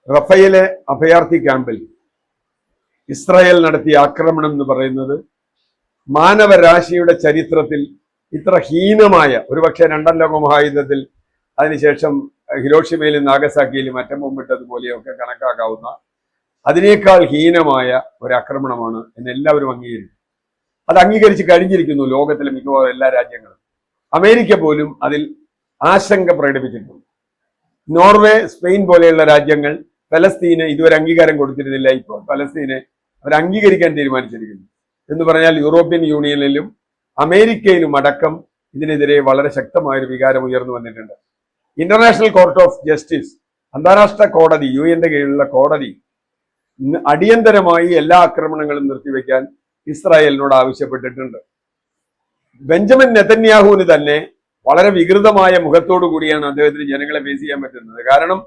Raffaele അഭയാർത്ഥി ക്യാമ്പിൽ Israel നടത്തിയ ആക്രമണം എന്ന് പറയുന്നത് മാനവരാശിയുടെ ചരിത്രത്തിൽ ഇത്ര ഹീനമായ, ഒരുപക്ഷെ രണ്ടാം ലോക മഹായുദ്ധത്തിൽ അതിനുശേഷം ഹിരോഷിമയിലും നാഗസാക്കിയിലും അറ്റം ബോംബിട്ടതുപോലെയൊക്കെ കണക്കാക്കാവുന്ന അതിനേക്കാൾ ഹീനമായ ഒരു ആക്രമണമാണ് എന്ന് എല്ലാവരും അംഗീകരിക്കും. അത് അംഗീകരിച്ച് കഴിഞ്ഞിരിക്കുന്നു ലോകത്തിലെ മിക്കവാറും എല്ലാ രാജ്യങ്ങളും. അമേരിക്ക പോലും അതിൽ ആശങ്ക പ്രകടിപ്പിച്ചിട്ടുണ്ട്. നോർവേ, സ്പെയിൻ പോലെയുള്ള രാജ്യങ്ങൾ ഫലസ്തീന് ഇതുവരെ അംഗീകാരം കൊടുത്തിരുന്നില്ല. ഇപ്പോൾ ഫലസ്തീനെ അവർ അംഗീകരിക്കാൻ തീരുമാനിച്ചിരിക്കുന്നു. എന്ന് പറഞ്ഞാൽ യൂറോപ്യൻ യൂണിയനിലും അമേരിക്കയിലും അടക്കം ഇതിനെതിരെ വളരെ ശക്തമായൊരു വികാരം ഉയർന്നു വന്നിട്ടുണ്ട്. ഇന്റർനാഷണൽ കോർട്ട് ഓഫ് ജസ്റ്റിസ്, അന്താരാഷ്ട്ര കോടതി, UN കീഴിലുള്ള കോടതി അടിയന്തരമായി എല്ലാ ആക്രമണങ്ങളും നിർത്തിവെക്കാൻ ഇസ്രായേലിനോട് ആവശ്യപ്പെട്ടിട്ടുണ്ട്. ബെഞ്ചമിൻ നെതന്യാഹുവിന് തന്നെ വളരെ വികൃതമായ മുഖത്തോടു കൂടിയാണ് അദ്ദേഹത്തിന് ജനങ്ങളെ ഫേസ് ചെയ്യാൻ പറ്റുന്നത്. കാരണം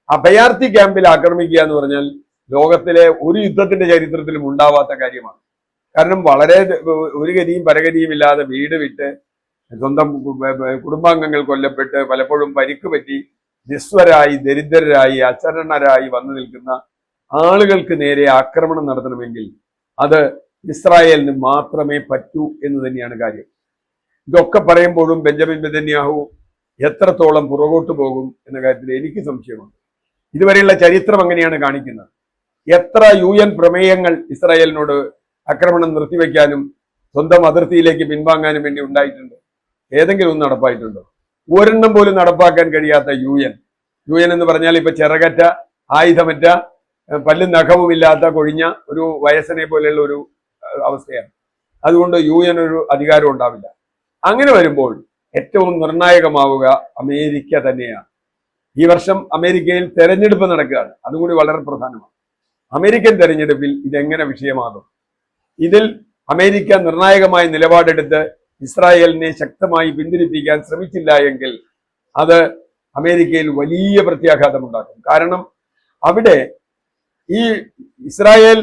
അഭയാർത്ഥി ക്യാമ്പിൽ ആക്രമിക്കുക എന്ന് പറഞ്ഞാൽ ലോകത്തിലെ ഒരു യുദ്ധത്തിന്റെ ചരിത്രത്തിലും ഉണ്ടാവാത്ത കാര്യമാണ്. കാരണം വളരെ ഒരു ഗതിയും പരഗതിയും ഇല്ലാതെ വീട് വിട്ട് സ്വന്തം കുടുംബാംഗങ്ങൾ കൊല്ലപ്പെട്ട് പലപ്പോഴും പരിക്ക് പറ്റി നിസ്വരായി, ദരിദ്രരായി, അശരണരായി വന്നു നിൽക്കുന്ന ആളുകൾക്ക് നേരെ ആക്രമണം നടത്തണമെങ്കിൽ അത് ഇസ്രായേലിന് മാത്രമേ പറ്റൂ എന്ന് തന്നെയാണ് കാര്യം. ഇതൊക്കെ പറയുമ്പോഴും ബെഞ്ചമിൻ നെതന്യാഹു എത്രത്തോളം പുറകോട്ട് പോകും എന്ന കാര്യത്തിൽ എനിക്ക് സംശയമുണ്ട്. ഇതുവരെയുള്ള ചരിത്രം അങ്ങനെയാണ് കാണിക്കുന്നത്. എത്ര UN പ്രമേയങ്ങൾ ഇസ്രായേലിനോട് ആക്രമണം നിർത്തിവെക്കാനും സ്വന്തം അതിർത്തിയിലേക്ക് പിൻവാങ്ങാനും വേണ്ടി ഉണ്ടായിട്ടുണ്ട്. ഏതെങ്കിലും ഒന്ന് നടപ്പായിട്ടുണ്ടോ? ഒരെണ്ണം പോലും നടപ്പാക്കാൻ കഴിയാത്ത UN എന്ന് പറഞ്ഞാൽ ഇപ്പൊ ചിറകറ്റ, ആയുധമറ്റ, പല്ലും നഖവും ഇല്ലാത്ത കൊഴിഞ്ഞ ഒരു വയസ്സനെ പോലെയുള്ള ഒരു അവസ്ഥയാണ്. അതുകൊണ്ട് UN ഒരു അധികാരം ഉണ്ടാവില്ല. അങ്ങനെ വരുമ്പോൾ ഏറ്റവും നിർണായകമാവുക അമേരിക്ക തന്നെയാണ്. ഈ വർഷം അമേരിക്കയിൽ തെരഞ്ഞെടുപ്പ് നടക്കുകയാണ്. അതുകൂടി വളരെ പ്രധാനമാണ്. അമേരിക്കൻ തെരഞ്ഞെടുപ്പിൽ ഇതെങ്ങനെ വിഷയമാകും? ഇതിൽ അമേരിക്ക നിർണായകമായ നിലപാടെടുത്ത് ഇസ്രായേലിനെ ശക്തമായി പിന്തിരിപ്പിക്കാൻ ശ്രമിച്ചില്ല എങ്കിൽ അത് അമേരിക്കയിൽ വലിയ പ്രത്യാഘാതം ഉണ്ടാക്കും. കാരണം അവിടെ ഈ ഇസ്രായേൽ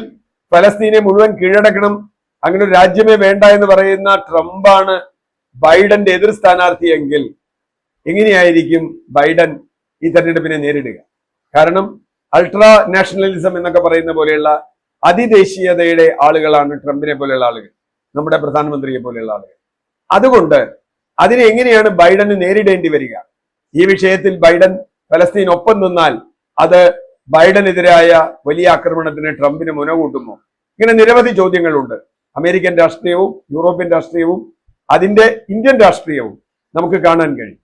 ഫലസ്തീനെ മുഴുവൻ കീഴടക്കണം, അങ്ങനെ ഒരു രാജ്യമേ വേണ്ട എന്ന് പറയുന്ന ട്രംപാണ് ബൈഡന്റെ എതിർ സ്ഥാനാർത്ഥിയെങ്കിൽ എങ്ങനെയായിരിക്കും ബൈഡൻ ഈ തെരഞ്ഞെടുപ്പിനെ നേരിടുക? കാരണം അൾട്രാ നാഷണലിസം എന്നൊക്കെ പറയുന്ന പോലെയുള്ള അതിദേശീയതയുടെ ആളുകളാണ് ട്രംപിനെ പോലെയുള്ള ആളുകൾ, നമ്മുടെ പ്രധാനമന്ത്രിയെ പോലെയുള്ള ആളുകൾ. അതുകൊണ്ട് അതിനെ എങ്ങനെയാണ് ബൈഡന് നേരിടേണ്ടി വരിക? ഈ വിഷയത്തിൽ ബൈഡൻ ഫലസ്തീൻ ഒപ്പം നിന്നാൽ അത് ബൈഡനെതിരായ വലിയ ആക്രമണത്തിന് ട്രംപിന് മുനകൂട്ടുമോ? ഇങ്ങനെ നിരവധി ചോദ്യങ്ങളുണ്ട്. അമേരിക്കൻ രാഷ്ട്രീയവും യൂറോപ്യൻ രാഷ്ട്രീയവും അതിന്റെ ഇന്ത്യൻ രാഷ്ട്രീയവും നമുക്ക് കാണാൻ കഴിയും.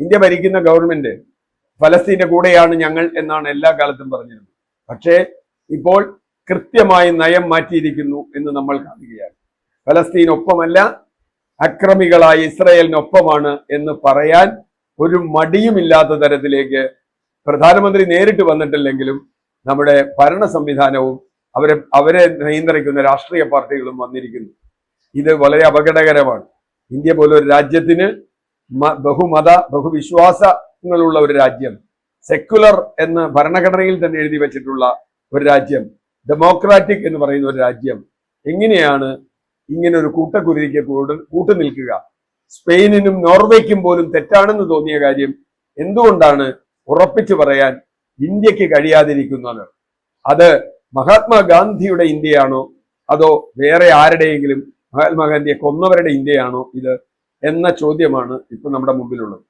ഇന്ത്യ ഭരിക്കുന്ന ഗവൺമെന്റ് ഫലസ്തീന്റെ കൂടെയാണ് ഞങ്ങൾ എന്നാണ് എല്ലാ കാലത്തും പറഞ്ഞിരുന്നത്. പക്ഷേ ഇപ്പോൾ കൃത്യമായി നയം മാറ്റിയിരിക്കുന്നു എന്ന് നമ്മൾ കാണുകയാണ്. ഫലസ്തീനൊപ്പമല്ല, അക്രമികളായ ഇസ്രായേലിനൊപ്പമാണ് എന്ന് പറയാൻ ഒരു മടിയുമില്ലാത്ത തരത്തിലേക്ക് പ്രധാനമന്ത്രി നേരിട്ട് വന്നിട്ടില്ലെങ്കിലും നമ്മുടെ ഭരണ സംവിധാനവും അവരെ നിയന്ത്രിക്കുന്ന രാഷ്ട്രീയ പാർട്ടികളും വന്നിരിക്കുന്നു. ഇത് വളരെ അപകടകരമാണ്. ഇന്ത്യ പോലൊരു രാജ്യത്തിന് ബഹുമത ബഹുവിശ്വാസങ്ങളുള്ള ഒരു രാജ്യം, സെക്യുലർ എന്ന് ഭരണഘടനയിൽ തന്നെ എഴുതി വെച്ചിട്ടുള്ള ഒരു രാജ്യം, ഡെമോക്രാറ്റിക് എന്ന് പറയുന്ന ഒരു രാജ്യം എങ്ങനെയാണ് ഇങ്ങനെ ഒരു കൂട്ടക്കുരുതിക്ക് കൂട്ടുനിൽക്കുക? സ്പെയിനിനും നോർവേക്കും പോലും തെറ്റാണെന്ന് തോന്നിയ കാര്യം എന്തുകൊണ്ടാണ് ഉറപ്പിച്ചു പറയാൻ ഇന്ത്യക്ക് കഴിയാതിരിക്കുന്നത്? അത് മഹാത്മാഗാന്ധിയുടെ ഇന്ത്യയാണോ അതോ വേറെ ആരുടെയെങ്കിലും, മഹാത്മാഗാന്ധിയെ കൊന്നവരുടെ ഇന്ത്യയാണോ ഇത് എന്ന ചോദ്യമാണ് ഇപ്പൊ നമ്മുടെ മുമ്പിലുള്ളത്.